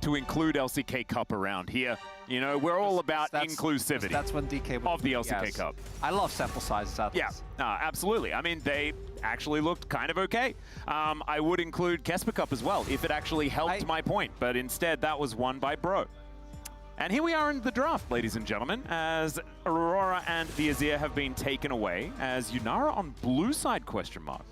like to include LCK Cup around here. You know, we're all about inclusivity. That's when DK of the LCK Cup. I love sample sizes out of Yeah, absolutely. I mean, they actually looked kind of okay. I would include Kesper Cup as well, if it actually helped my point. But instead, that was won by Bro. And here we are in the draft, ladies and gentlemen, as Aurora and the Azir have been taken away, as Yunara on blue side, question mark.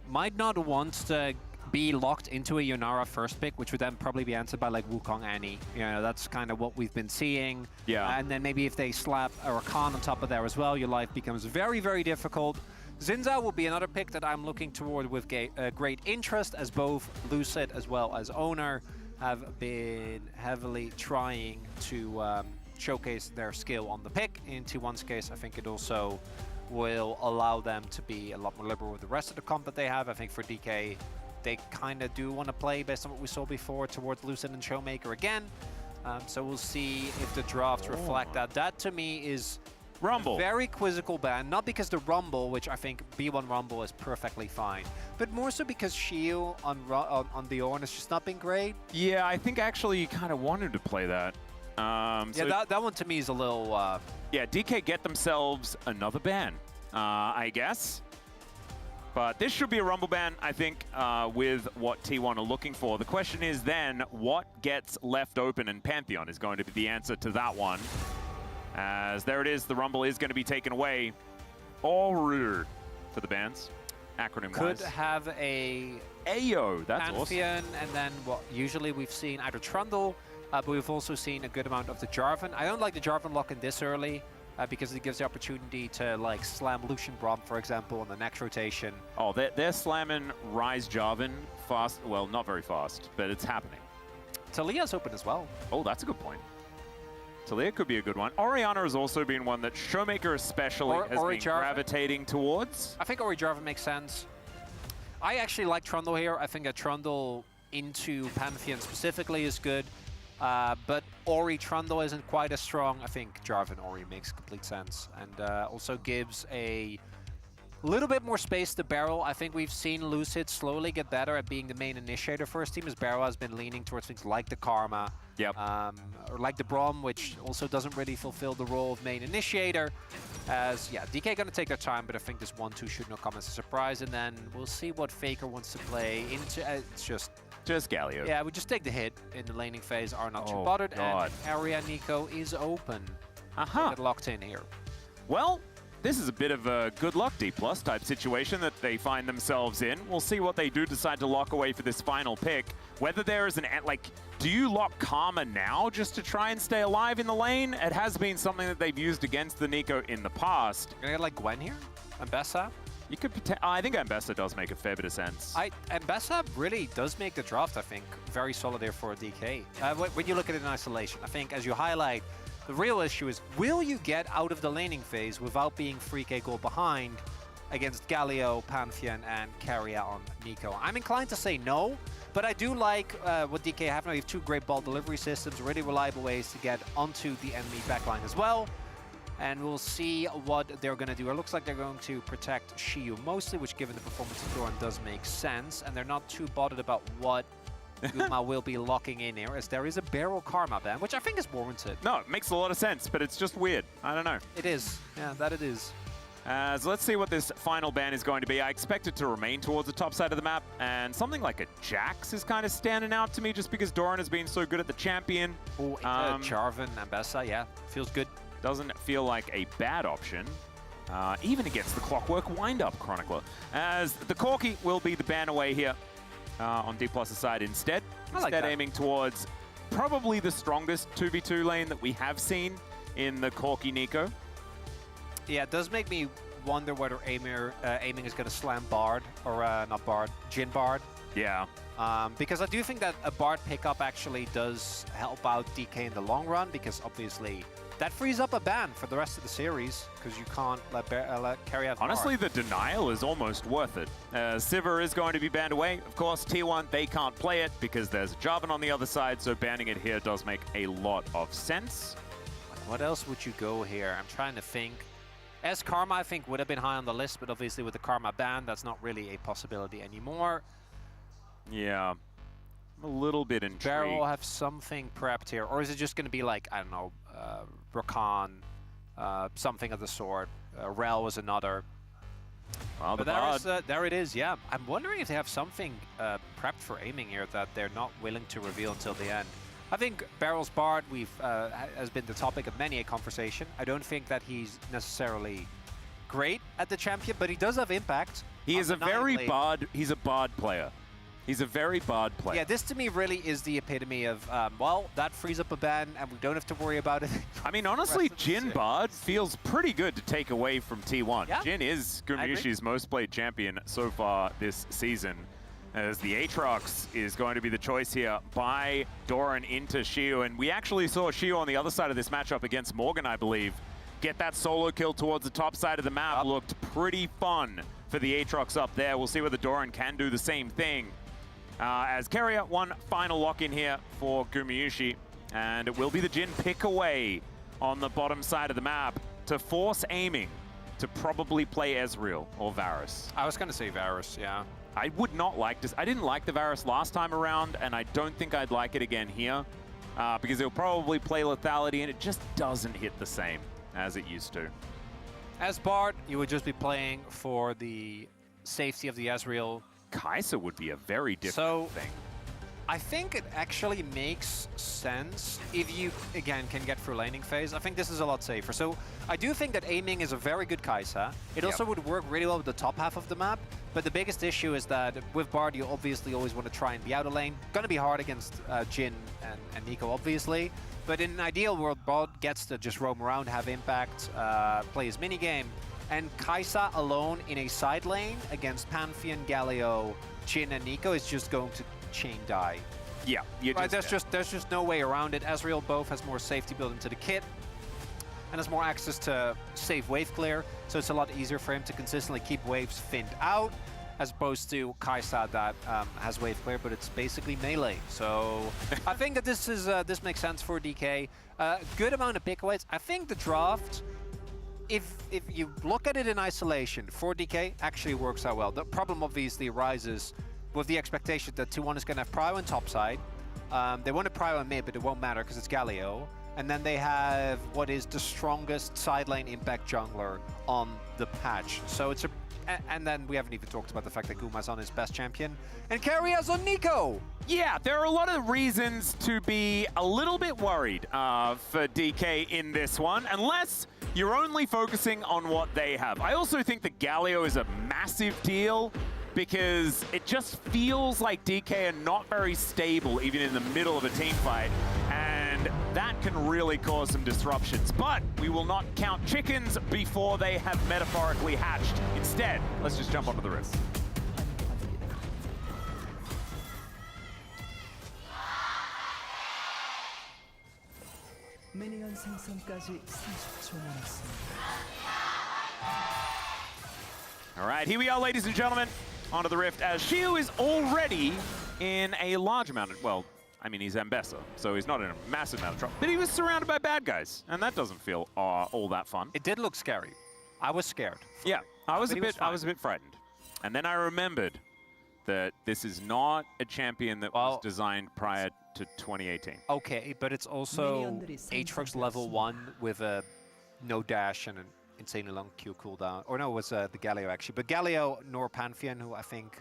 Might not want to be locked into a Yunara first pick, which would then probably be answered by like Wukong Annie. You know, that's kind of what we've been seeing. Yeah. And then maybe if they slap a Rakan on top of there as well, your life becomes very, very difficult. Zinza will be another pick that I'm looking toward with great interest, as both Lucid as well as Owner have been heavily trying to showcase their skill on the pick. In T1's case, I think it also will allow them to be a lot more liberal with the rest of the comp that they have. I think for DK, they kind of do want to play, based on what we saw before, towards Lucid and Showmaker again. So we'll see if the drafts reflect that. That, to me, is Rumble. Very quizzical ban, not because the Rumble, which I think B1 Rumble is perfectly fine, but more so because Shield on the Ornn has just not been great. Yeah, I think actually you kind of wanted to play that. Yeah, that one to me is a little... Yeah, DK get themselves another ban, I guess. But this should be a Rumble ban, I think, with what T1 are looking for. The question is then, what gets left open? And Pantheon is going to be the answer to that one. As there it is, the Rumble is going to be taken away. All for the bans, acronym-wise. Could have a Ayo, that's Pantheon, awesome. and then what usually we've seen either Trundle, but we've also seen a good amount of the Jarvan. I don't like the Jarvan lock in this early, because it gives the opportunity to like slam Lucian Braum, for example, on the next rotation. Oh, they're slamming Ryze Jarvan fast. Well, not very fast, but it's happening. Talia's open as well. Oh, that's a good point. Talia could be a good one. Orianna has also been one that Showmaker especially has been gravitating towards. I think Ori Jarvan makes sense. I actually like Trundle here. I think a Trundle into Pantheon specifically is good. But Ori Trundle isn't quite as strong. I think Jarvan Ori makes complete sense. And also gives a little bit more space to Barrel. I think we've seen Lucid slowly get better at being the main initiator for his team, as Barrel has been leaning towards things like the Karma. Yep. Or like the Braum, which also doesn't really fulfill the role of main initiator. As, yeah, DK going to take their time, but I think this 1-2 should not come as a surprise. And then we'll see what Faker wants to play into. It's just Galio. Yeah, we just take the hit in the laning phase, are not too bothered. God. And area Nico is open. Get locked in here. Well, this is a bit of a good luck D+ type situation that they find themselves in. We'll see what they do decide to lock away for this final pick. Whether there is an, like, do you lock Karma now just to try and stay alive in the lane? It has been something that they've used against the Nico in the past. You're gonna get like Gwen here? Ambessa? You could I think Ambessa does make a fair bit of sense. Ambessa really does make the draft, I think, very solid there for DK. When you look at it in isolation, I think as you highlight, the real issue is, will you get out of the laning phase without being 3k goal behind against Galio, Pantheon, and Keria on Nico? I'm inclined to say no, but I do like what DK have now. You have two great ball delivery systems, really reliable ways to get onto the enemy backline as well. And we'll see what they're going to do. It looks like they're going to protect Shiyu mostly, which given the performance of Doran does make sense. And they're not too bothered about what Guma will be locking in here, as there is a Barrel Karma ban, which I think is warranted. No, it makes a lot of sense, but it's just weird. I don't know. It is. Yeah, that it is. So let's see what this final ban is going to be. I expect it to remain towards the top side of the map, and something like a Jax is kind of standing out to me just because Doran has been so good at the champion. Oh, Jarvan, Ambessa, yeah, feels good. Doesn't feel like a bad option, even against the Clockwork Wind-Up Chronicler, as the Corki will be the ban away here on D+'s side instead. Instead aiming towards probably the strongest 2v2 lane that we have seen in the Corki Nico. Yeah, it does make me wonder whether aiming is going to slam Bard, or not Bard, Jhin Bard. Yeah. Because I do think that a Bard pickup actually does help out DK in the long run, because obviously that frees up a ban for the rest of the series, because you can't let Keria have Honestly, Bard. the denial is almost worth it. Sivir is going to be banned away. Of course, T1, they can't play it because there's Jarvan on the other side, so banning it here does make a lot of sense. What else would you go here? I'm trying to think. As Karma, I think, would have been high on the list, but obviously with the Karma ban, that's not really a possibility anymore. Yeah. I'm a little bit intrigued. Baron will have something prepped here, or is it just going to be like, I don't know, Rakan, something of the sort. Rel was another. Well, But there it is, yeah. I'm wondering if they have something prepped for aiming here that they're not willing to reveal until the end. I think Barrel's Bard has been the topic of many a conversation. I don't think that he's necessarily great at the champion, but he does have impact. He is a very Bard. He's a Bard player. He's a very Bard player. Yeah, this to me really is the epitome of, well, that frees up a ban and we don't have to worry about it. I mean, honestly, Jhin Bard feels pretty good to take away from T1. Yeah. Jhin is Gumyushi's most played champion so far this season, as the Aatrox is going to be the choice here by Doran into Xiu. And we actually saw Xiu on the other side of this matchup against Morgan, I believe, get that solo kill towards the top side of the map. Looked pretty fun for the Aatrox up there. We'll see whether Doran can do the same thing. As Keria, one final lock-in here for Gumyushi, and it will be the Jhin pick away on the bottom side of the map to force aiming to probably play Ezreal or Varus. I was going to say Varus, yeah. I would not like this. I didn't like the Varus last time around, and I don't think I'd like it again here, because he'll probably play lethality, and it just doesn't hit the same as it used to. As Bard, you would just be playing for the safety of the Ezreal. Kai'Sa would be a very different thing. I think it actually makes sense if you, again, can get through laning phase. I think this is a lot safer. So I do think that aiming is a very good Kai'Sa. It also would work really well with the top half of the map. But the biggest issue is that with Bard, you obviously always want to try and be out of lane. Going to be hard against Jhin and Nico, obviously. But in an ideal world, Bard gets to just roam around, have impact, play his minigame. And Kai'Sa alone in a side lane against Pantheon, Galio, Jhin, and Nico is just going to chain die. Yeah, right, there's just no way around it. Ezreal both has more safety built into the kit and has more access to save wave clear, so it's a lot easier for him to consistently keep waves thinned out, as opposed to Kai'Sa that has wave clear, but it's basically melee. So I think that this makes sense for DK. Good amount of pickaways. I think the draft, if you look at it in isolation, 4DK actually works out well. The problem obviously arises with the expectation that T1 is going to have Prio on top side. They want to Prio on mid, but it won't matter because it's Galio. And then they have what is the strongest side lane impact jungler on the patch. So it's a... And then we haven't even talked about the fact that Guma's on his best champion. And Keria's on Nico! Yeah, there are a lot of reasons to be a little bit worried for DK in this one, unless you're only focusing on what they have. I also think that Galio is a massive deal because it just feels like DK are not very stable even in the middle of a team fight, and that can really cause some disruptions. But we will not count chickens before they have metaphorically hatched. Instead, let's just jump onto the rift. 미니언 생성까지 30초 남았습니다. All right, here we are, ladies and gentlemen, onto the rift, as Xiu is already in a large amount of, well, I mean, he's Ambessa, so he's not in a massive amount of trouble, but he was surrounded by bad guys, and that doesn't feel all that fun. It did look scary. I was scared. Yeah, I was a bit frightened. And then I remembered that this is not a champion that was designed prior to 2018. Okay, but it's also Aatrox level 1 with a no dash and an insanely long Q cooldown. Or no, it was the Galio actually. But Galio nor Pantheon, who I think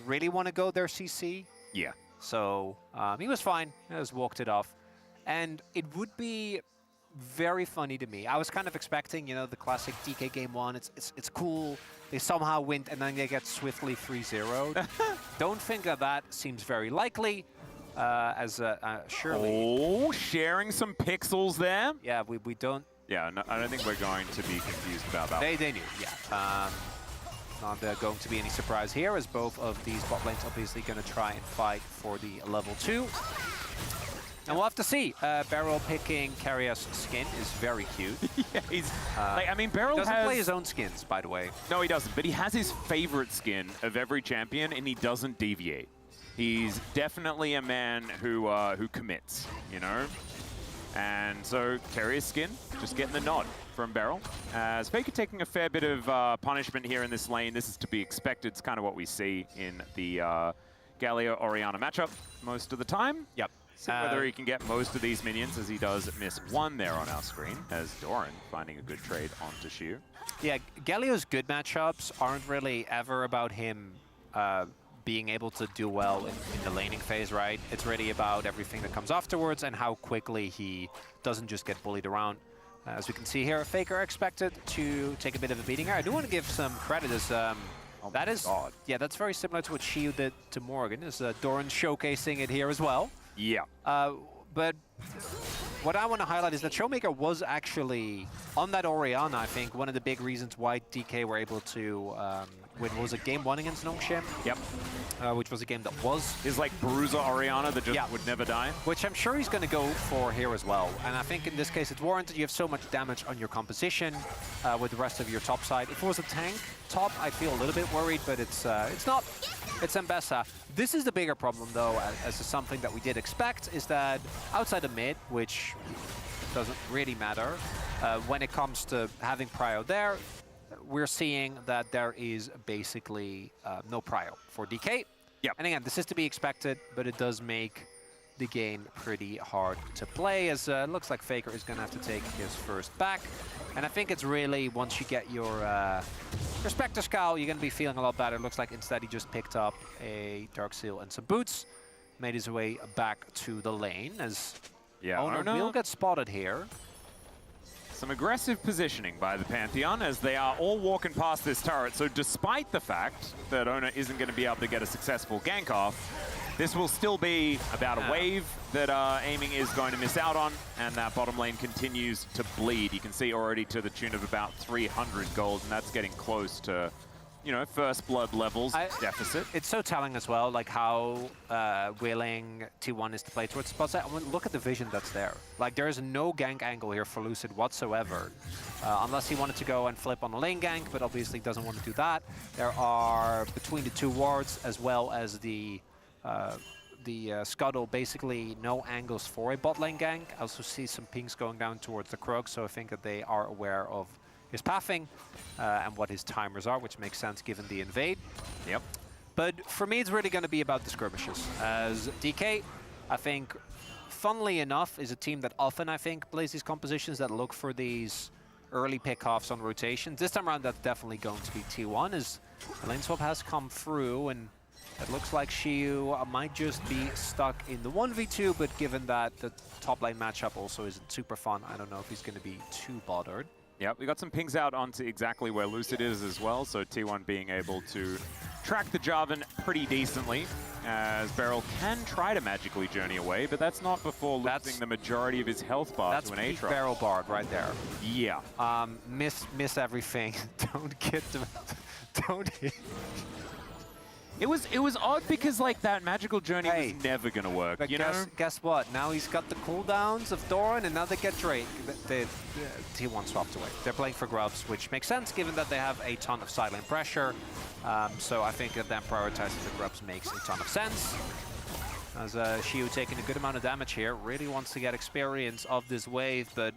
really want to go their CC. Yeah. So he was fine. He just walked it off. And it would be very funny to me. I was kind of expecting, you know, the classic DK game 1. It's cool. They somehow win and then they get swiftly 3-0'd. Don't think that seems very likely. Surely. Oh, sharing some pixels there. Yeah, we don't. Yeah, no, I don't think we're going to be confused about that. They knew, yeah. Not going to be any surprise here, as both of these bot lanes obviously going to try and fight for the level 2. And we'll have to see. Beryl picking Keria's skin is very cute. Yeah, he's like, I mean, Beryl doesn't play his own skins, by the way. No, he doesn't. But he has his favorite skin of every champion, and he doesn't deviate. He's definitely a man who commits, you know. And so Keria's skin just getting the nod from Beryl. As Faker taking a fair bit of punishment here in this lane. This is to be expected. It's kind of what we see in the Galio Orianna matchup most of the time. Yep. See whether he can get most of these minions, as he does miss one there on our screen, as Doran finding a good trade onto Shiu. Yeah, Galio's good matchups aren't really ever about him being able to do well in the laning phase, right? It's really about everything that comes afterwards and how quickly he doesn't just get bullied around. As we can see here, Faker expected to take a bit of a beating here. I do want to give some credit as that is, yeah, that's very similar to what Shiu did to Morgan, is Doran showcasing it here as well. Yeah. But what I want to highlight is that Showmaker was actually, on that Orianna, I think, one of the big reasons why DK were able to win. Was it game 1 against Nongshim? Yep. Which was a game that was... His like Bruiser Orianna that just would never die. Which I'm sure he's going to go for here as well. And I think in this case it's warranted. You have so much damage on your composition with the rest of your top side. If it was a tank top, I'd feel a little bit worried, but it's not. It's Mbessa. This is the bigger problem, though, as something that we did expect, is that outside of mid, which doesn't really matter, when it comes to having prio there, we're seeing that there is basically no prio for DK. Yep. And again, this is to be expected, but it does make the game pretty hard to play, as it looks like Faker is going to have to take his first back. And I think it's really, once you get your Spectre Scowl, you're going to be feeling a lot better. It looks like instead he just picked up a Dark Seal and some boots, made his way back to the lane, as Owner will get spotted here. Some aggressive positioning by the Pantheon as they are all walking past this turret. So despite the fact that Owner isn't going to be able to get a successful gank off, this will still be about a wave that Aiming is going to miss out on, and that bottom lane continues to bleed. You can see already to the tune of about 300 gold, and that's getting close to, you know, first blood levels deficit. It's so telling as well, like how willing T1 is to play towards spots. Look at the vision that's there. Like, there is no gank angle here for Lucid whatsoever, unless he wanted to go and flip on the lane gank, but obviously doesn't want to do that. There are, between the two wards, as well as the Scuttle, basically no angles for a bot lane gank. I also see some pings going down towards the Krug, so I think that they are aware of his pathing and what his timers are, which makes sense given the invade. Yep. But for me, it's really going to be about the skirmishes. As DK, I think, funnily enough, is a team that often, I think, plays these compositions that look for these early pickoffs on rotations. This time around, that's definitely going to be T1, as the lane swap has come through, and it looks like Shiu might just be stuck in the 1v2, but given that the top lane matchup also isn't super fun, I don't know if he's going to be too bothered. Yeah, we got some pings out onto exactly where Lucid is as well, so T1 being able to track the Jarvan pretty decently, as Beryl can try to magically journey away, but that's not before losing the majority of his health bar to an Aatrox. That's Beryl Bard right there. Yeah. Miss everything. Don't get them. Don't hit. It was odd because like that magical journey was never gonna work. But you know? Guess what? Now he's got the cooldowns of Doran, and now they get Drake. The T1 swapped away. They're playing for grubs, which makes sense given that they have a ton of side lane pressure. So I think that them prioritizing the grubs makes a ton of sense. As Shiu taking a good amount of damage here, really wants to get experience of this wave, but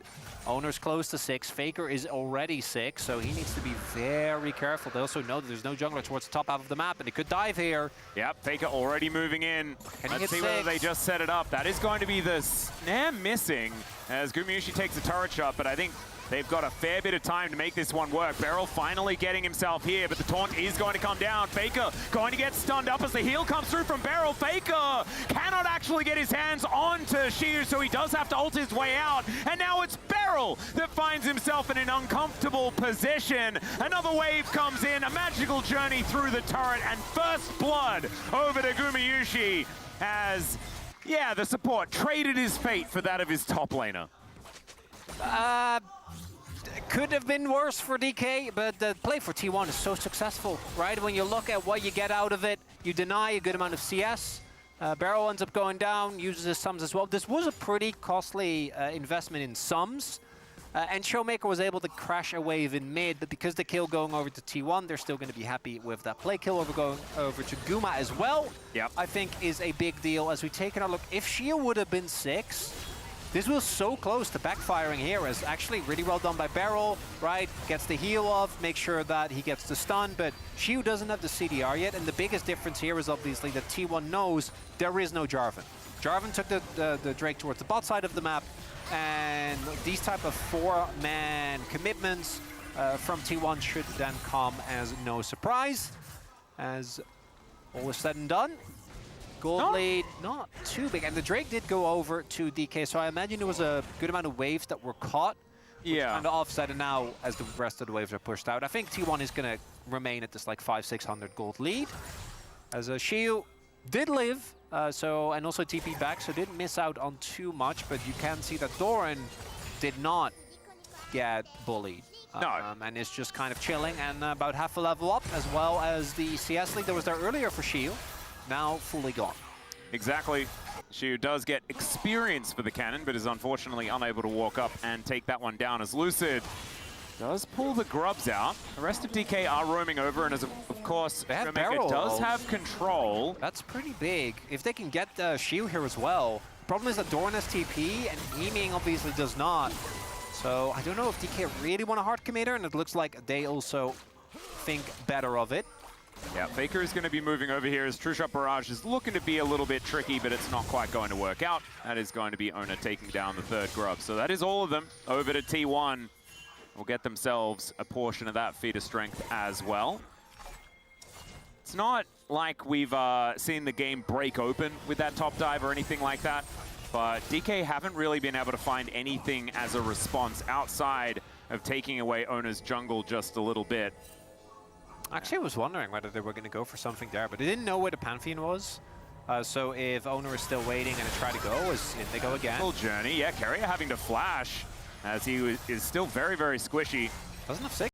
Owner's close to 6, Faker is already 6, so he needs to be very careful. They also know that there's no jungler towards the top half of the map, and he could dive here. Yep, Faker already moving in. Let's see whether they just set it up. That is going to be the snare missing, as Gumayusi takes a turret shot, but I think they've got a fair bit of time to make this one work. Beryl finally getting himself here, but the taunt is going to come down. Faker going to get stunned up as the heal comes through from Beryl. Faker cannot actually get his hands onto Shiu, so he does have to ult his way out. And now it's Beryl that finds himself in an uncomfortable position. Another wave comes in, a magical journey through the turret, and first blood over to Gumayusi as, yeah, the support traded his fate for that of his top laner. Could have been worse for DK, but the play for T1 is so successful, right? When you look at what you get out of it, you deny a good amount of CS. Beryl ends up going down, uses his sums as well. This was a pretty costly investment in sums, and Showmaker was able to crash a wave in mid, but because the kill going over to T1, they're still going to be happy with that play kill going over to Guma as well. Yep. I think is a big deal as we take another look. If Shiu would have been 6, This was so close to backfiring here. As actually really well done by Beryl, right? Gets the heal off, make sure that he gets the stun, but Shiu doesn't have the CDR yet, and the biggest difference here is obviously that T1 knows there is no Jarvan. Jarvan took the Drake towards the bot side of the map, and these type of 4-man commitments from T1 should then come as no surprise. As all is said and done, gold lead not too big, and the Drake did go over to DK, so I imagine there was a good amount of waves that were caught. Yeah. And offset, and now as the rest of the waves are pushed out, I think T1 is going to remain at this like 500-600 gold lead. As a Shiu did live, and also TP back, so didn't miss out on too much, but you can see that Doran did not get bullied. No. And is just kind of chilling, and about half a level up, as well as the CS lead that was there earlier for Shiu, now fully gone. Exactly. Shiu does get experience for the cannon, but is unfortunately unable to walk up and take that one down, as Lucid does pull the grubs out. The rest of DK are roaming over, and as of course, Remeka does have control. That's pretty big. If they can get Shiu here as well. Problem is that Doran has TP, and Eaming obviously does not. So I don't know if DK really want a hard committer, and it looks like they also think better of it. Yeah, Faker is going to be moving over here as True Shot Barrage is looking to be a little bit tricky, but it's not quite going to work out. That is going to be Ona taking down the third grub. So that is all of them over to T1. Will get themselves a portion of that feeder strength as well. It's not like we've seen the game break open with that top dive or anything like that, but DK haven't really been able to find anything as a response outside of taking away Ona's jungle just a little bit. Actually, I was wondering whether they were going to go for something there, but I didn't know where the Pantheon was. So if Owner is still waiting and they try to go, they go again. Full journey, yeah, Keria having to flash as he is still very, very squishy. Doesn't have sick.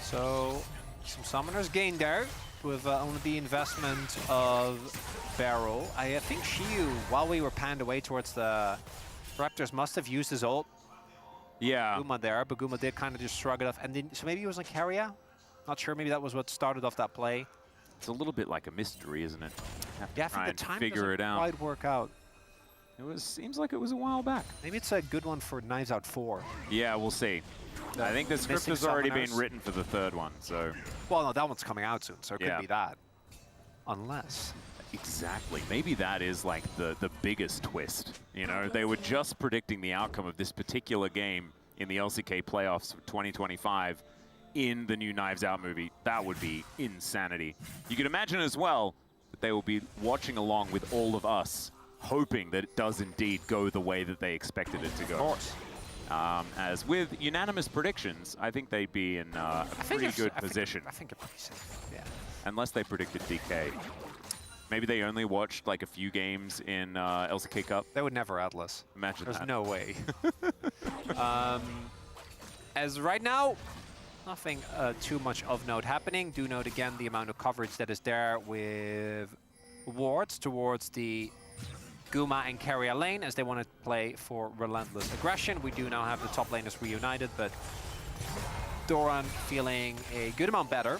So, some summoners gained there with only the investment of Beryl. I think Shiu, while we were panned away towards the Raptors, must have used his ult. Yeah. Guma there, but Guma did kind of just shrug it off. And then, so maybe it was like Keria? Not sure, maybe that was what started off that play. It's a little bit like a mystery, isn't it? Yeah, I think the time figure it out. Quite work out. Seems like it was a while back. Maybe it's a good one for Knives Out 4. Yeah, we'll see. I think the script has already been written for the third one, so... Well, no, that one's coming out soon, so it could Yeah. be that. Unless... Exactly. Maybe that is like the biggest twist. You know, they were just predicting the outcome of this particular game in the LCK playoffs of 2025 in the new Knives Out movie. That would be insanity. You can imagine as well that they will be watching along with all of us, hoping that it does indeed go the way that they expected it to go. Of course. As with unanimous predictions, I think they'd be in a pretty good position. I think you're pretty safe, yeah. Unless they predicted DK. Maybe they only watched like a few games in LCK Cup. They would never Atlas. Imagine There's that. no way. As right now, nothing too much of note happening. Do note again the amount of coverage that is there with wards towards the Guma and Keria lane as they want to play for relentless aggression. We do now have the top laners reunited, but Doran feeling a good amount better.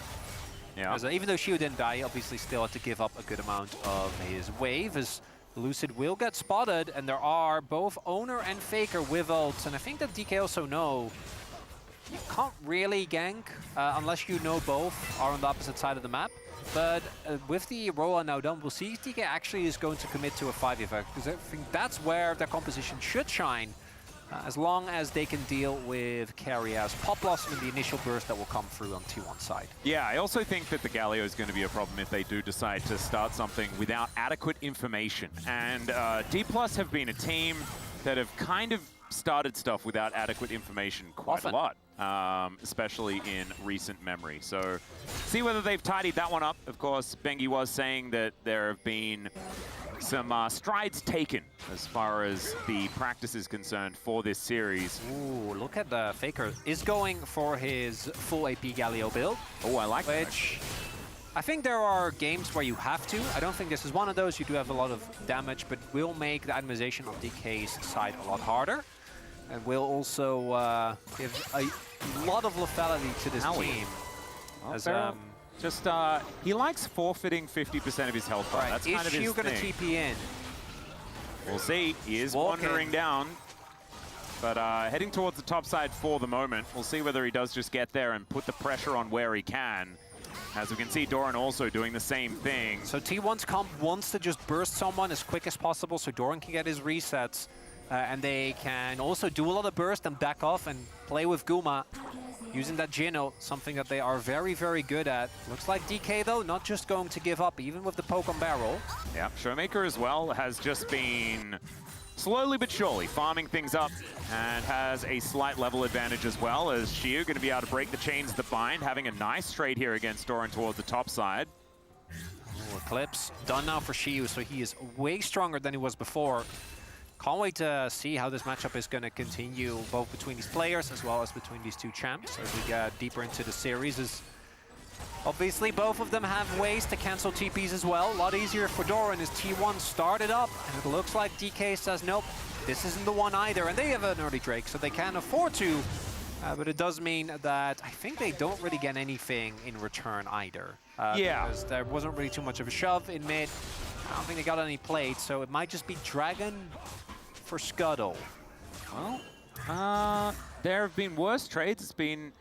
Yeah. As, even though Shiu didn't die, he obviously still had to give up a good amount of his wave, as Lucid will get spotted, and there are both Owner and Faker with ults, and I think that DK also know you can't really gank unless you know both are on the opposite side of the map. But with the Roa now done, we'll see if DK actually is going to commit to a 5 effect, because I think that's where their composition should shine. As long as they can deal with Keria's Pop Blossom in the initial burst that will come through on T1 side. Yeah, I also think that the Galio is going to be a problem if they do decide to start something without adequate information. And D+ have been a team that have kind of started stuff without adequate information quite a lot, especially in recent memory. So see whether they've tidied that one up. Of course, Bengi was saying that there have been some strides taken as far as the practice is concerned for this series. Ooh, look at the Faker is going for his full AP Galio build. Oh, I like that. Which I think there are games where you have to. I don't think this is one of those. You do have a lot of damage, but will make the optimization of DK's side a lot harder. And will also give a lot of lethality to this team. Oh, As, just, he likes forfeiting 50% of his health bar. right, That's kind of his thing. Is Shiu going to TP in? We'll see. He is Walking. wandering down. But heading towards the top side for the moment. We'll see whether he does just get there and put the pressure on where he can. As we can see, Doran also doing the same thing. So T1's comp wants to just burst someone as quick as possible so Doran can get his resets. And they can also do a lot of burst and back off and play with Guma. Using that Jino, something that they are very, very good at. Looks like DK, though, not just going to give up, even with the poke on barrel. Yeah, Showmaker as well has just been slowly but surely farming things up and has a slight level advantage as well, as Shiu going to be able to break the chains that bind, having a nice trade here against Doran towards the top side. Ooh, Eclipse done now for Shiu, so he is way stronger than he was before. Can't wait to see how this matchup is going to continue, both between these players as well as between these two champs as we get deeper into the series. As obviously, both of them have ways to cancel TPs as well. A lot easier for Doran as T1 started up, and it looks like DK says, nope, this isn't the one either. And they have an early Drake, so they can't afford to. But it does mean that I think they don't really get anything in return either. Because there wasn't really too much of a shove in mid. I don't think they got any plates, so it might just be Dragon for Scuttle. Well, there have been worse trades. It's been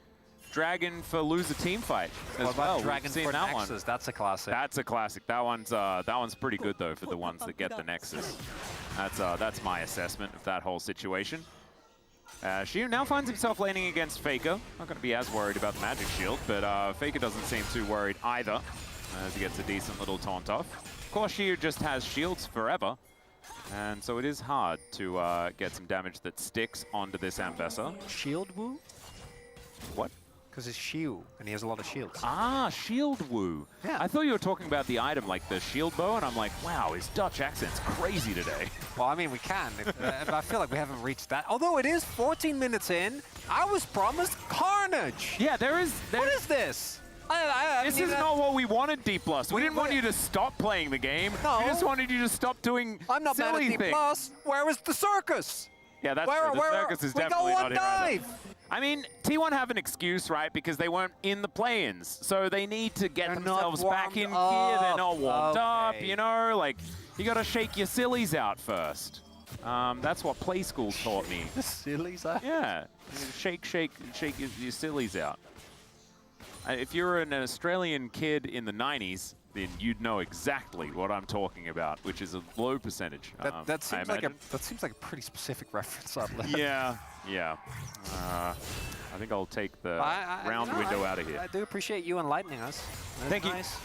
Dragon for lose a team fight as What about well. Dragon for that Nexus? one. That's a classic. That's a classic. That one's pretty good though for the ones that get the Nexus. That's my assessment of that whole situation. Shiu now finds himself laning against Faker. Not going to be as worried about the magic shield, but Faker doesn't seem too worried either as he gets a decent little taunt off. Of course, Shiu just has shields forever, and so it is hard to get some damage that sticks onto this Ambessa. Shield Woo? What? Because it's Shiu, and he has a lot of shields. Ah, Shield Woo. Yeah. I thought you were talking about the item, like the shield bow, and I'm like, wow, his Dutch accent's crazy today. Well, I mean, we can. If I feel like we haven't reached that. Although it is 14 minutes in, I was promised carnage. Yeah, there is... What is this? This is not what we wanted, D+. We didn't want you to stop playing the game. No. We just wanted you to stop doing I'm not mad silly at things. D+. Where is the circus? Yeah, that's true. The circus is definitely not here either. dive. I mean, T1 have an excuse, right? Because they weren't in the play-ins. So they need to get themselves back in gear. They're not warmed up, you know? Like, you got to shake your sillies out first. That's what play school taught me. The sillies out? Yeah. Shake your sillies out. If you're an Australian kid in the 90s, then you'd know exactly what I'm talking about, which is a low percentage. That seems like a pretty specific reference. Yeah. I think I'll take the round window out of here. I do appreciate you enlightening us. That's Thank you. nice.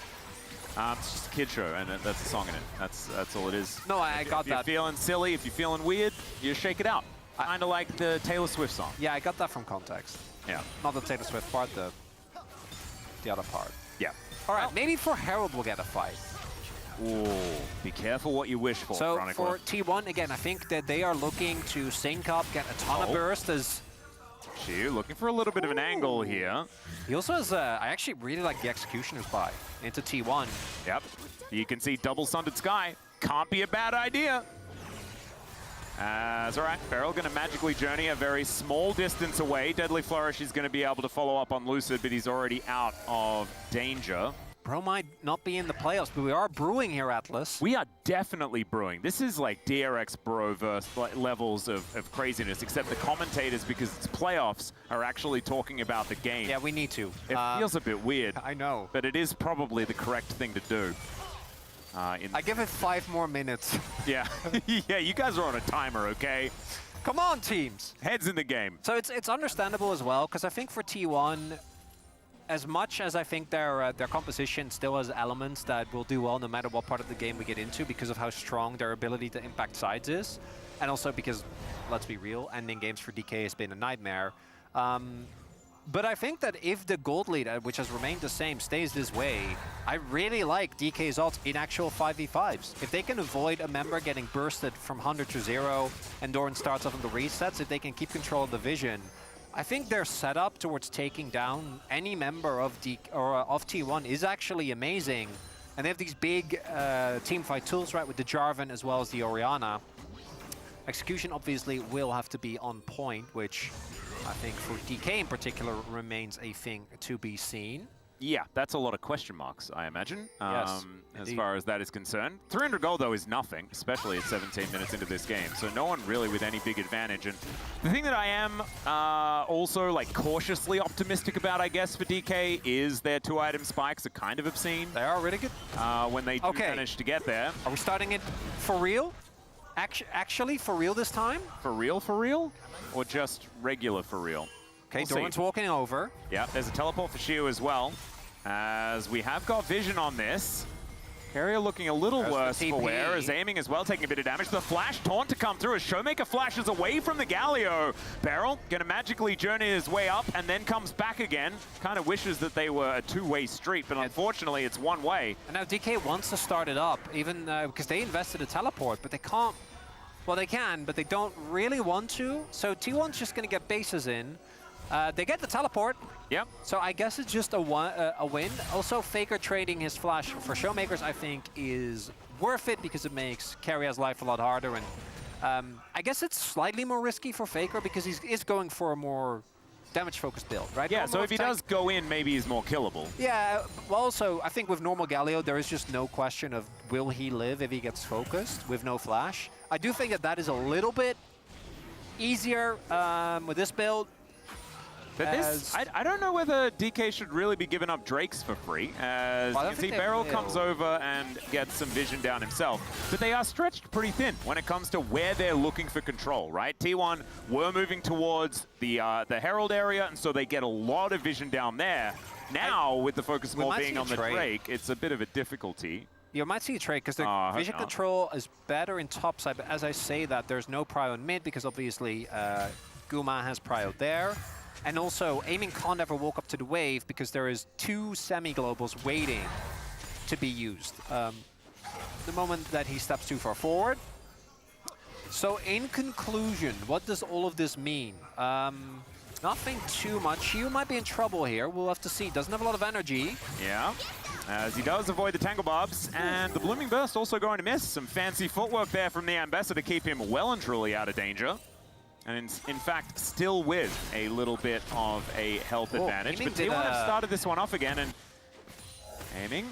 It's just a kid show, and that's a song in it. That's all it is. No, I got If you're that. feeling silly, if you're feeling weird, you shake it out. Kind of like the Taylor Swift song. Yeah, I got that from context. Yeah. Not the Taylor Swift part, the other part. Yeah. All right, maybe for Herald we'll get a fight. Ooh, be careful what you wish for, So Chronicler. for T1, again, I think that they are looking to sync up, get a ton of burst as... Shiu looking for a little bit of an angle here. He also has, I actually really like the Executioner's buy into T1. Yep. You can see double Sundered Sky. Can't be a bad idea. That's all right. Beryl going to magically journey a very small distance away. Deadly Flourish is going to be able to follow up on Lucid, but he's already out of danger. Bro might not be in the playoffs, but we are brewing here, Atlas. We are definitely brewing. This is like DRX Broverse levels of craziness, except the commentators, because it's playoffs, are actually talking about the game. Yeah, we need to. It feels a bit weird. I know. But it is probably the correct thing to do. I give it 5 more minutes. Yeah. Yeah, you guys are on a timer, okay? Come on, teams. Heads in the game. So it's understandable as well, because I think for T1, as much as I think their composition still has elements that will do well no matter what part of the game we get into because of how strong their ability to impact sides is, and also because, let's be real, ending games for DK has been a nightmare. But I think that if the gold lead, which has remained the same, stays this way, I really like DK's ults in actual 5v5s. If they can avoid a member getting bursted from 100 to 0 and Doran starts off on the resets, if they can keep control of the vision, I think their setup towards taking down any member of of T1 is actually amazing. And they have these big teamfight tools, right, with the Jarvan as well as the Orianna. Execution obviously will have to be on point, which I think for DK in particular remains a thing to be seen. Yeah, that's a lot of question marks, I imagine, Yes, as far as that is concerned. 300 gold, though, is nothing, especially at 17 minutes into this game. So no one really with any big advantage. And the thing that I am also like cautiously optimistic about, I guess, for DK is their 2-item spikes are kind of obscene. They are really good. When they do manage to get there. Are we starting it for real? Actually, for real this time? For real, for real? Or just regular for real? Okay, Doran's walking over. Yeah, there's a teleport for Shiu as well. As we have got vision on this. Carrier looking a little worse for wear, as aiming as well, taking a bit of damage. The flash taunt to come through as Showmaker flashes away from the Galio. Beryl gonna magically journey his way up and then comes back again. Kind of wishes that they were a two-way street, but unfortunately it's one way. And now DK wants to start it up, even because they invested a teleport, but they can't. Well, they can, but they don't really want to. So T1's just gonna get bases in. They get the teleport. Yep. So I guess it's just a win. Also, Faker trading his flash for Showmakers, I think, is worth it because it makes Carrier's life a lot harder. And I guess it's slightly more risky for Faker because he's going for a more damage-focused build, right? Yeah, so if he does go in, maybe he's more killable. Yeah, well, also, I think with normal Galio, there is just no question of will he live if he gets focused with no flash. I do think that is a little bit easier with this build. But this, I don't know whether DK should really be giving up Drakes for free, as you can see Beryl comes over and gets some vision down himself. But they are stretched pretty thin when it comes to where they're looking for control, right? T1 were moving towards the Herald area, and so they get a lot of vision down there. Now, with the focus more being on the Drake, it's a bit of a difficulty. You might see a trade because their vision control is better in top side, but as I say that, there's no prio in mid because obviously Guma has prio there. And also, aiming can't ever walk up to the wave because there is 2 semi-globals waiting to be used. The moment that he steps too far forward. So in conclusion, what does all of this mean? Nothing too much. You might be in trouble here. We'll have to see. Doesn't have a lot of energy. Yeah, as he does avoid the Tangle Barbs. And the Blooming Burst also going to miss. Some fancy footwork there from the Ambassador to keep him well and truly out of danger. And in fact, still with a little bit of a health advantage. But T1 have started this one off again, and aiming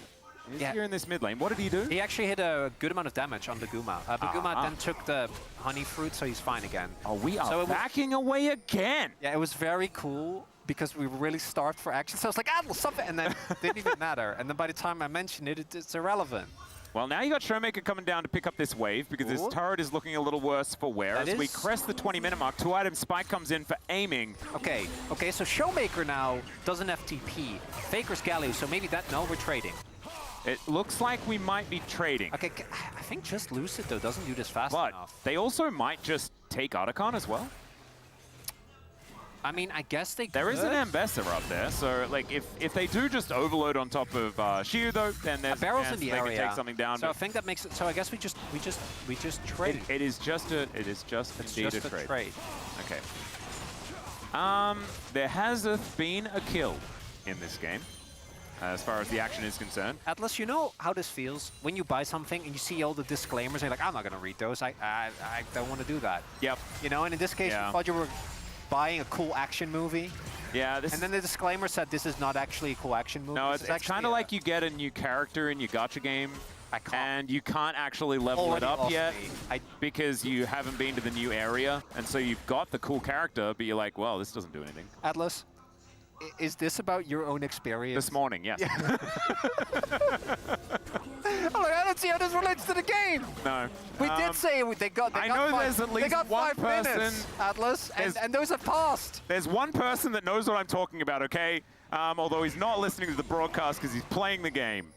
is here in this mid lane. What did he do? He actually hit a good amount of damage on the Guma. But Guma then took the honey fruit, so he's fine again. Oh, we are backing away again. Yeah, it was very cool because we really starved for action. So I was like, Atlas, something, and then it didn't even matter. And then by the time I mentioned it, it's irrelevant. Well, now you got Showmaker coming down to pick up this wave because his turret is looking a little worse for wear. As we crest the 20-minute mark, 2-item spike comes in for aiming. Okay, so Showmaker now doesn't FTP. Faker's Galio, so maybe we're trading. It looks like we might be trading. Okay, I think just Lucid, though, doesn't do this fast enough. But they also might just take Otacon as well. I mean, I guess they could. There is an Ambassador up there, so like if they do just overload on top of Shiu though, then there's Barrel's in the area. They can take something down. So I think that makes it. So I guess we just trade. It is just indeed a trade. Okay. There has been a kill in this game, as far as the action is concerned. Atlas, you know how this feels when you buy something and you see all the disclaimers. And you're like, I'm not gonna read those. I don't want to do that. Yep. You know, and in this case, you thought you were buying a cool action movie. Yeah, and then the disclaimer said this is not actually a cool action movie. No, it's kind of like you get a new character in your gacha game, and you can't actually level it up yet because you haven't been to the new area, and so you've got the cool character, but you're like, well, this doesn't do anything. Atlas, is this about your own experience? This morning, yes. Yeah. I'm like, I don't see how this relates to the game. No. We did say they got I know there's at least one 5 minutes, Atlas, and those have passed. There's one person that knows what I'm talking about, okay? Although he's not listening to the broadcast because he's playing the game.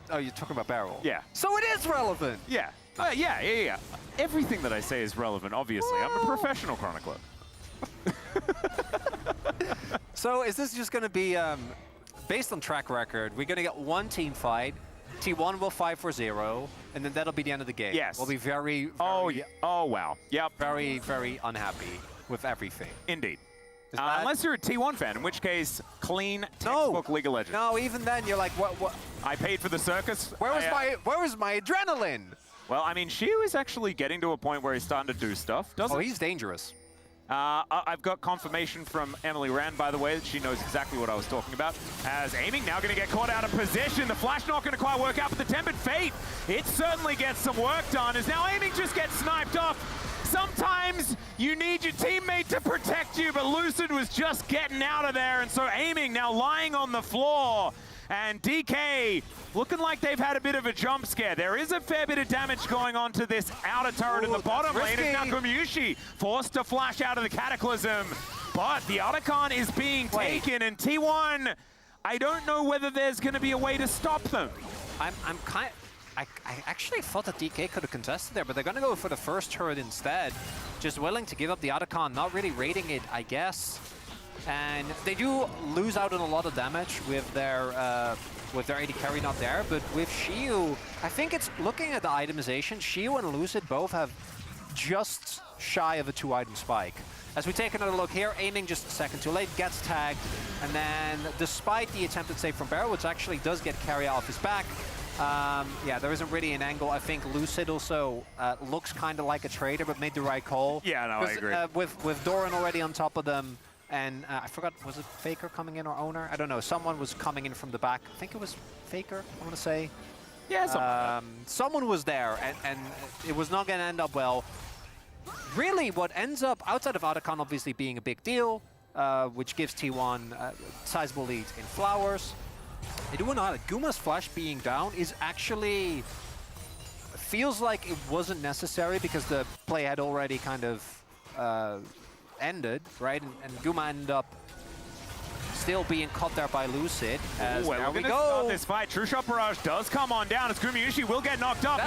Oh, you're talking about Beryl? Yeah. So it is relevant. Yeah. Yeah. Everything that I say is relevant, obviously. Whoa. I'm a professional chronicler. So is this just going to be, based on track record, we're going to get one team fight, T1 will fight for 0, and then that'll be the end of the game. Yes. We'll be very oh, wow. Yep. Very, very unhappy with everything. Indeed. Unless you're a T1 fan, in which case, clean textbook League of Legends. No, even then you're like, what? I paid for the circus. Where was my adrenaline? Well, I mean, Shiu is actually getting to a point where he's starting to do stuff, doesn't Oh, he's dangerous. I've got confirmation from Emily Rand, by the way, that she knows exactly what I was talking about. As aiming, now going to get caught out of position. The flash not going to quite work out, but the Tempered Fate, it certainly gets some work done, as now aiming just gets sniped off. Sometimes you need your teammate to protect you, but Lucid was just getting out of there, and so aiming now lying on the floor. And DK looking like they've had a bit of a jump scare. There is a fair bit of damage going on to this outer turret in the bottom lane. It's now Gumyushi forced to flash out of the Cataclysm. But the Otacon is being taken, and T1, I don't know whether there's going to be a way to stop them. I actually thought that DK could have contested there, but they're going to go for the first turret instead. Just willing to give up the Otacon, not really rating it, I guess. And they do lose out on a lot of damage with their AD carry not there, but with Shiu, I think it's looking at the itemization, Shiu and Lucid both have just shy of a 2-item spike. As we take another look here, aiming just a second too late, gets tagged, and then despite the attempted save from Barrow, which actually does get carry off his back, yeah, there isn't really an angle. I think Lucid also looks kind of like a traitor, but made the right call. Yeah, no, I agree. With Doran already on top of them, and I forgot, was it Faker coming in or Owner? I don't know. Someone was coming in from the back. I think it was Faker, I want to say. Yeah, someone was there, and it was not going to end up well. Really, what ends up, outside of Otacon obviously being a big deal, which gives T1 a sizable lead in Flowers, I do know that Guma's flash being down is actually, feels like it wasn't necessary because the play had already kind of ended, right? And Guma ended up still being caught there by Lucid. As well, there we go. Start this fight. True Shot Barrage does come on down as Gumyushi will get knocked up.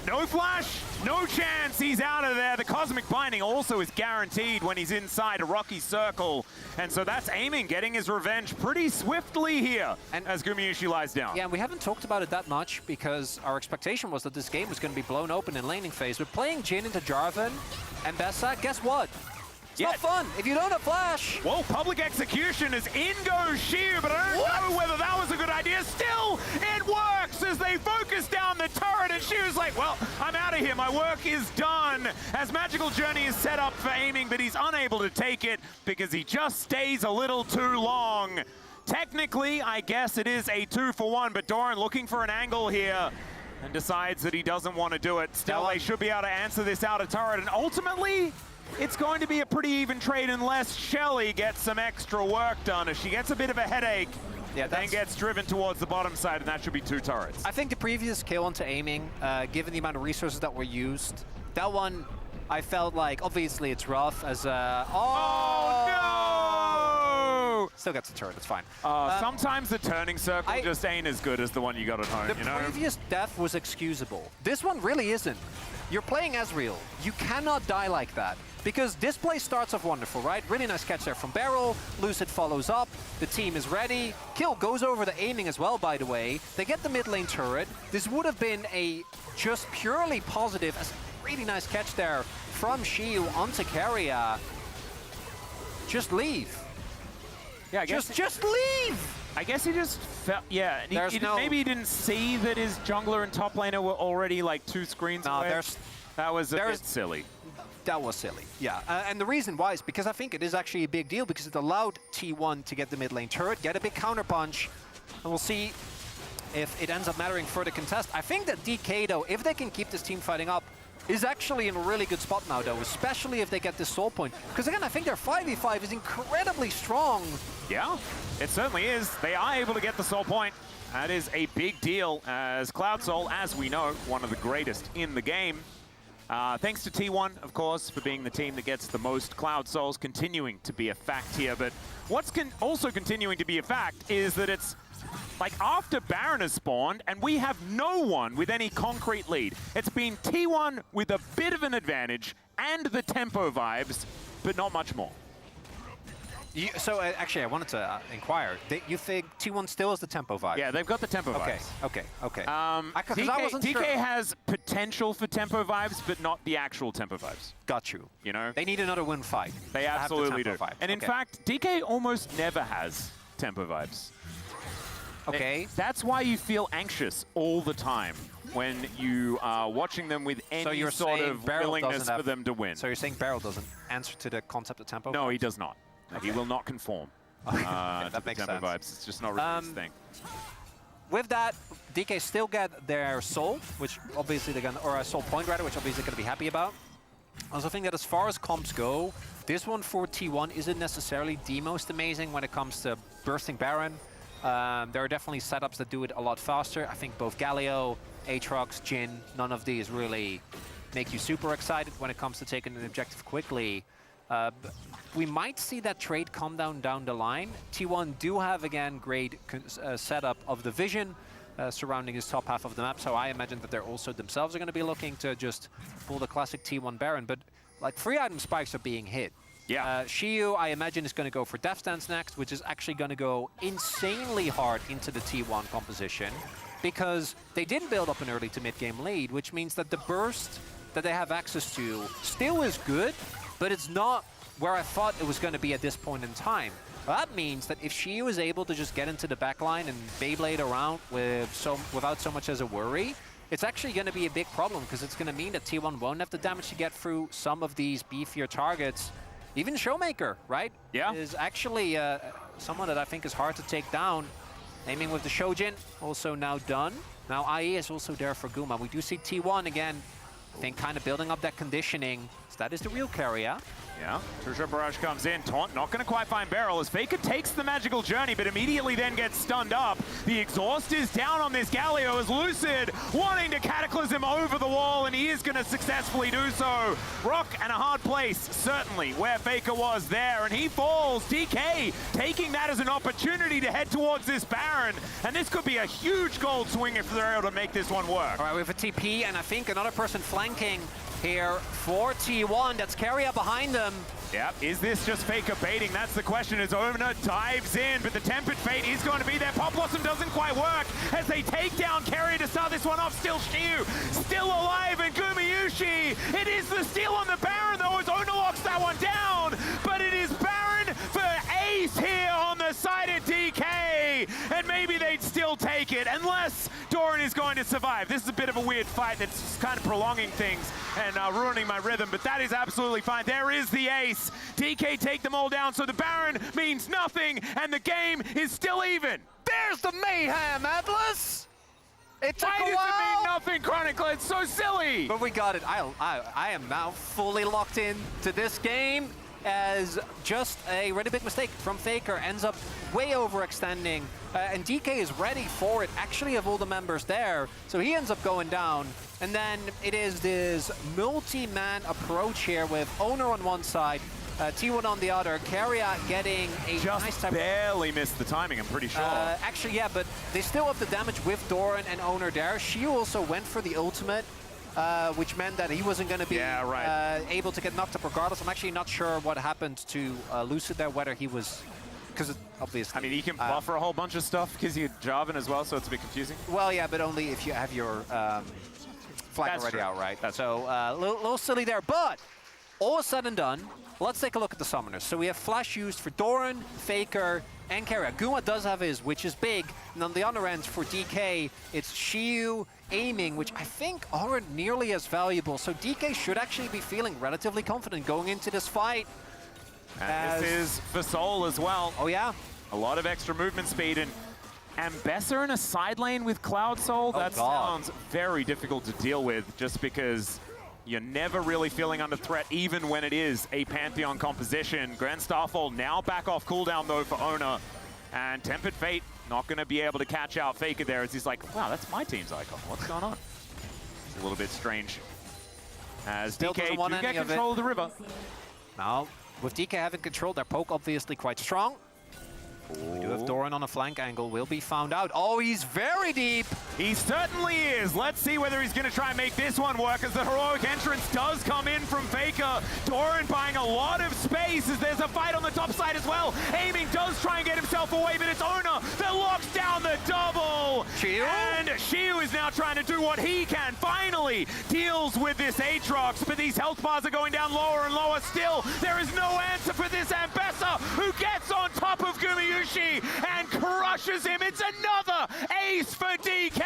No flash, no chance. He's out of there. The Cosmic Binding also is guaranteed when he's inside a rocky circle. And so that's aiming, getting his revenge pretty swiftly here as Gumyushi lies down. Yeah, and we haven't talked about it that much because our expectation was that this game was going to be blown open in laning phase. But playing Jhin into Jarvan and Bessa, guess what? It's not fun if you don't have flash. Well, public execution is in goes Shiu, but I don't know whether that was a good idea. Still, it works as they focus down the turret, and Shiu's like, well, I'm out of here. My work is done. As Magical Journey is set up for aiming, but he's unable to take it because he just stays a little too long. Technically, I guess it is a 2-for-1, but Doran looking for an angle here and decides that he doesn't want to do it. Still, they should be able to answer this outer turret, and ultimately, it's going to be a pretty even trade unless Shelly gets some extra work done. As she gets a bit of a headache, then gets driven towards the bottom side, and that should be 2 turrets. I think the previous kill onto aiming, given the amount of resources that were used, that one, I felt like, obviously it's rough as oh no! Still gets the turret, it's fine. Sometimes the turning circle just ain't as good as the one you got at home, The previous death was excusable. This one really isn't. You're playing Ezreal. You cannot die like that. Because this play starts off wonderful, right? Really nice catch there from Barrel. Lucid follows up. The team is ready. Kill goes over the aiming as well, by the way. They get the mid lane turret. This would have been a just purely positive, really nice catch there from Shiu onto Keria. Just leave. Yeah, I guess just leave! I guess he just felt, yeah, maybe he didn't see that his jungler and top laner were already like 2 screens away. That was a bit silly. That was silly, yeah. And the reason why is because I think it is actually a big deal because it allowed T1 to get the mid lane turret, get a big counter punch, and we'll see if it ends up mattering for the contest. I think that DK, though, if they can keep this team fighting up, is actually in a really good spot now, though, especially if they get this soul point. Because again, I think their 5v5 is incredibly strong. Yeah, it certainly is. They are able to get the soul point. That is a big deal as Cloud Soul, as we know, one of the greatest in the game. Thanks to T1, of course, for being the team that gets the most Cloud Souls, continuing to be a fact here. But what's also continuing to be a fact is that it's like after Baron has spawned and we have no one with any concrete lead. It's been T1 with a bit of an advantage and the tempo vibes, but not much more. Actually, I wanted to inquire. You think T1 still has the tempo vibe? Yeah, they've got the tempo Okay, vibes. okay, okay. DK has potential for tempo vibes, but not the actual tempo vibes. Got you. You know? They need another win fight. They to have the absolutely do. tempo vibe. And in fact, DK almost never has tempo vibes. Okay. That's why you feel anxious all the time when you are watching them with any sort of willingness for them to win. So you're saying Barrel doesn't answer to the concept of tempo? No, he does not. Okay. He will not conform to that the makes tempo sense. vibes. It's just not really his thing. With that, DK still get their soul, which obviously they're gonna, or a soul point rather, which obviously they're gonna be happy about. I also think that as far as comps go, this one for T1 isn't necessarily the most amazing when it comes to bursting Baron. There are definitely setups that do it a lot faster. I think both Galio, Aatrox, Jhin, none of these really make you super excited when it comes to taking an objective quickly. We might see that trade come down the line. T1 do have, again, great setup of the vision surrounding his top half of the map, so I imagine that they're also themselves are going to be looking to just pull the classic T1 Baron, but like 3 item spikes are being hit. Yeah. Shiyu, I imagine, is going to go for Death Stance next, which is actually going to go insanely hard into the T1 composition, because they didn't build up an early to mid-game lead, which means that the burst that they have access to still is good, but it's not where I thought it was going to be at this point in time. That means that if Shiyu is able to just get into the backline and Beyblade around without so much as a worry, it's actually going to be a big problem, because it's going to mean that T1 won't have the damage to get through some of these beefier targets. Even Showmaker, right? Yeah. Is actually someone that I think is hard to take down. Aiming with the Shojin, also now done. Now IE is also there for Guma. We do see T1 again, I think kind of building up that conditioning. So that is the real carrier. Yeah, Treasure Barrage comes in. Taunt not going to quite find Barrel as Faker takes the magical journey, but immediately then gets stunned up. The exhaust is down on this Galio as Lucid wanting to Cataclysm over the wall, and he is going to successfully do so. Rock and a hard place, certainly, where Faker was there, and he falls. DK taking that as an opportunity to head towards this Baron, and this could be a huge gold swing if they're able to make this one work. All right, we have a TP, and I think another person flanking here for T1. That's Carrier behind them. Yep, is this just Faker baiting? That's the question as Omna dives in, but the Tempered Fate is going to be there. Pop Blossom doesn't quite work as they take down Carrier to start this one off. Still Shiyu, still alive, and Gumayushi. It is the steal on the Baron, though, as Omna locks that one down, but it is Baron for Ace here on the side of DK, and maybe they'd still take it, unless Doran is going to survive. This is a bit of a weird fight that's kind of prolonging things and ruining my rhythm, but that is absolutely fine. There is the ace. DK take them all down, so the Baron means nothing, and the game is still even. There's the mayhem, Atlas! It took Why a does while. it mean nothing, Chronicle? It's so silly! But we got it. I am now fully locked in to this game, as just a really big mistake from Faker ends up way overextending, and DK is ready for it, actually, of all the members there, so he ends up going down. And then it is this multi-man approach here with Owner on one side, T1 on the other, Carrier getting a nice time. Barely missed the timing, I'm pretty sure. Actually, yeah, but they still have the damage with Doran and Owner there. Shiyu also went for the ultimate, which meant that he wasn't going to be able to get knocked up regardless. I'm actually not sure what happened to Lucid there, whether he was... Because obviously... I mean, he can buffer a whole bunch of stuff because you're Jarvan as well, so it's a bit confusing. Well, yeah, but only if you have your flag already out, right? So a little silly there, but all said and done, let's take a look at the summoners. So we have Flash used for Doran, Faker, and Carrier. Guma does have his, which is big. And on the other end for DK, it's Shiyu, aiming, which I think aren't nearly as valuable. So DK should actually be feeling relatively confident going into this fight. And this is for Soul as well. Oh, yeah. A lot of extra movement speed, and Ambessa in a side lane with Cloud Soul, that sounds very difficult to deal with, just because you're never really feeling under threat, even when it is a Pantheon composition. Grand Starfall now back off cooldown, though, for Ona. And Tempered Fate not going to be able to catch out Faker there, as he's like, wow, that's my team's icon. What's going on? It's a little bit strange. As Still DK want do any get of control of the river. Now, with DK having control, their poke obviously quite strong. We do have Doran on a flank angle, will be found out. Oh, he's very deep! He certainly is. Let's see whether he's going to try and make this one work as the heroic entrance does come in from Faker. Doran buying a lot of space as there's a fight on the top side as well. Aiming does try and get himself away, but it's Ona that locks down the double. Shiu? And Shiu is now trying to do what he can. Finally deals with this Aatrox, but these health bars are going down lower and lower still. There is no answer for this Ambessa, who gets on top of Gumayushi and crushes him. It's another ace for DK.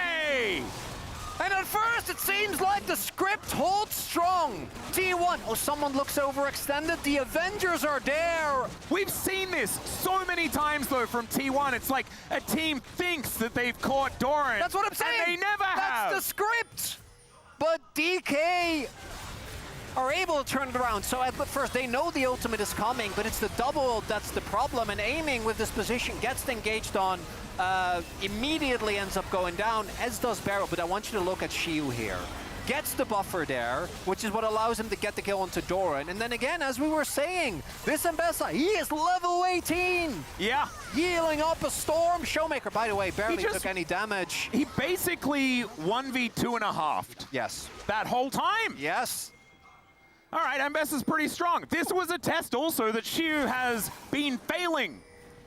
And at first, it seems like the script holds strong. T1, oh, someone looks overextended. The Avengers are there. We've seen this so many times, though, from T1. It's like a team thinks that they've caught Doran. That's what I'm saying. And they never have. That's the script. But DK are able to turn it around. So at first, they know the ultimate is coming, but it's the double that's the problem. And aiming with this position gets engaged on. Immediately ends up going down, as does Barrow, but I want you to look at Shiu here. Gets the buffer there, which is what allows him to get the kill onto Doran. And then again, as we were saying, this Ambessa, he is level 18! Yeah. Healing up a Storm. Showmaker, by the way, barely took any damage. He basically 1v2.5'd. Yes. That whole time. Yes. All right, Ambessa's pretty strong. This was a test also that Shiu has been failing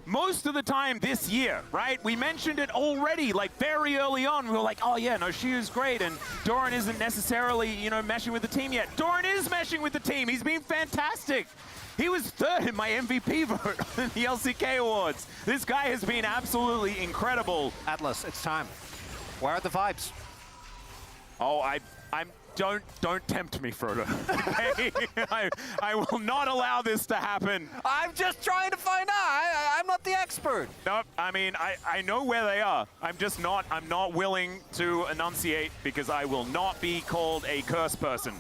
most of the time this year, right? We mentioned it already, like very early on. We were like, oh yeah, no, Shiu's great, and Doran isn't necessarily, you know, meshing with the team yet. Doran is meshing with the team. He's been fantastic. He was third in my MVP vote in the LCK Awards. This guy has been absolutely incredible. Atlas, it's time. Where are the vibes? Oh, don't tempt me, Frodo. I will not allow this to happen. I'm just trying to find out. I'm not the expert. Nope. I mean, I know where they are. I'm not willing to enunciate because I will not be called a curse person.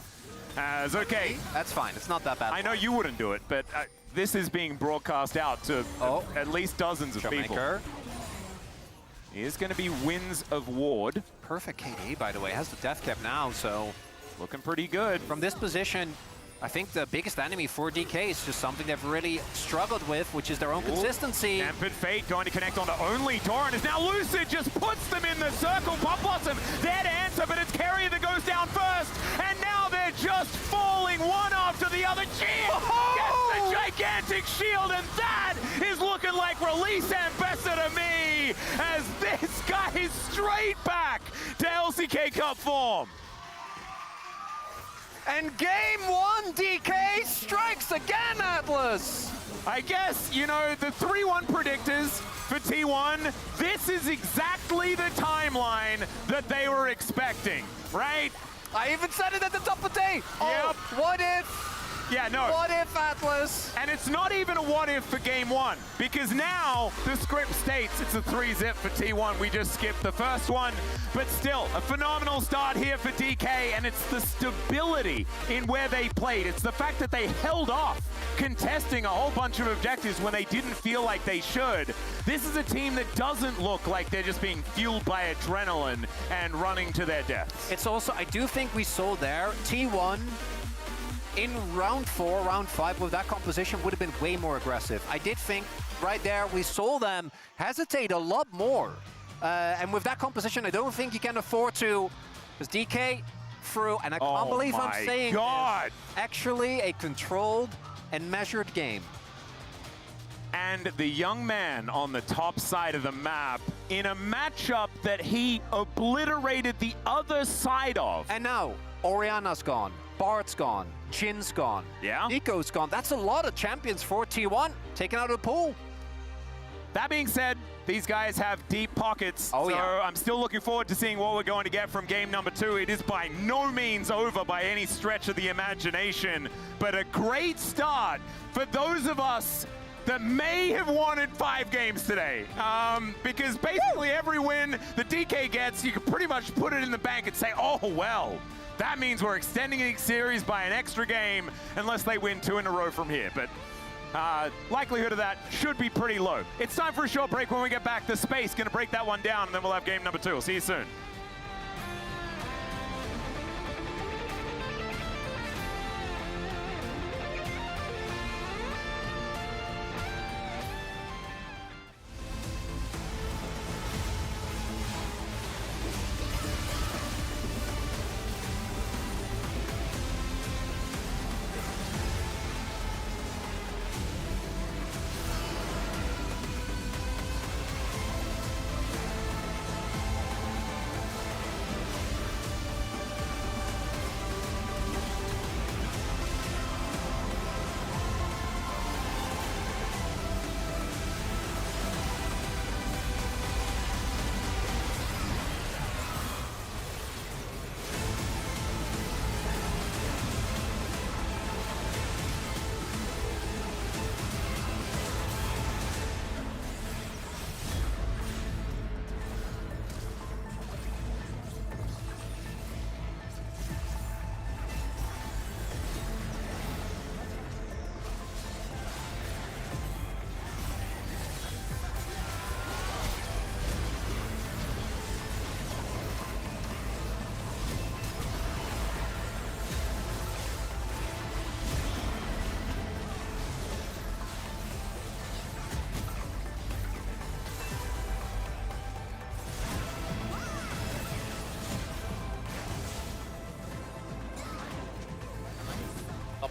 Okay. That's fine. It's not that bad. I know you wouldn't do it, but this is being broadcast out to at least dozens of people. Here's going to be Winds of Ward. Perfect KD, by the way. Has the death cap now, so looking pretty good. From this position, I think the biggest enemy for DK is just something they've really struggled with, which is their own consistency. Tempered Fate going to connect onto only Doran is now Lucid, just puts them in the circle. Pop Blossom there to answer, but it's Carrier that goes down first, and now they're just falling one after the other. Cheers! Gets the gigantic shield, and that is looking like release Ambessa to me, as this guy is straight back to LCK Cup form. And game one, DK strikes again, Atlas! I guess, you know, the 3-1 predictors for T1, this is exactly the timeline that they were expecting, right? I even said it at the top of the day. Yep. Oh, what if? Yeah, no. What if, Atlas? And it's not even a what if for game one, because now the script states it's a 3-zip for T1. We just skipped the first one, but still a phenomenal start here for DK, and it's the stability in where they played. It's the fact that they held off contesting a whole bunch of objectives when they didn't feel like they should. This is a team that doesn't look like they're just being fueled by adrenaline and running to their deaths. It's also, I do think we saw there, T1 in round 4, round 5, with that composition would have been way more aggressive. I did think right there we saw them hesitate a lot more. And with that composition, I don't think you can afford to, because DK through, and I can't believe I'm saying this, actually a controlled and measured game. And the young man on the top side of the map in a matchup that he obliterated the other side of. And now, Oriana's gone, Bart's gone, Jin's gone, Nico's gone. That's a lot of champions for T1 taken out of the pool. That being said, these guys have deep pockets, so I'm still looking forward to seeing what we're going to get from game number 2. It is by no means over by any stretch of the imagination, but a great start for those of us that may have wanted 5 games today. Because basically every win the DK gets, you can pretty much put it in the bank and say, oh, well, that means we're extending the series by an extra game unless they win 2 in a row from here. But likelihood of that should be pretty low. It's time for a short break. When we get back, the space going to break that one down, and then we'll have game number 2. We'll see you soon.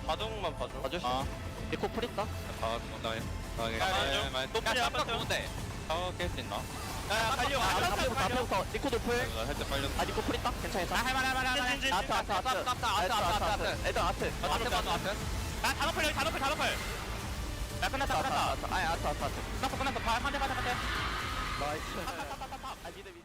바둑만 봐줘. 봐줄 수 있어. 니코 풀 있다. 높이 한번 좋은데. 깰수 있나? 야, 달려. 앞에부터 니코 돌풀. 살짝 빨려. 아 니코 풀 있다. 괜찮아. 할만해. 아트. 애들 아트. 나 단어풀 여기 단어풀. 야, 끝났다. 아니 아트. 끝났어. 한대. 나이스. 아 미드.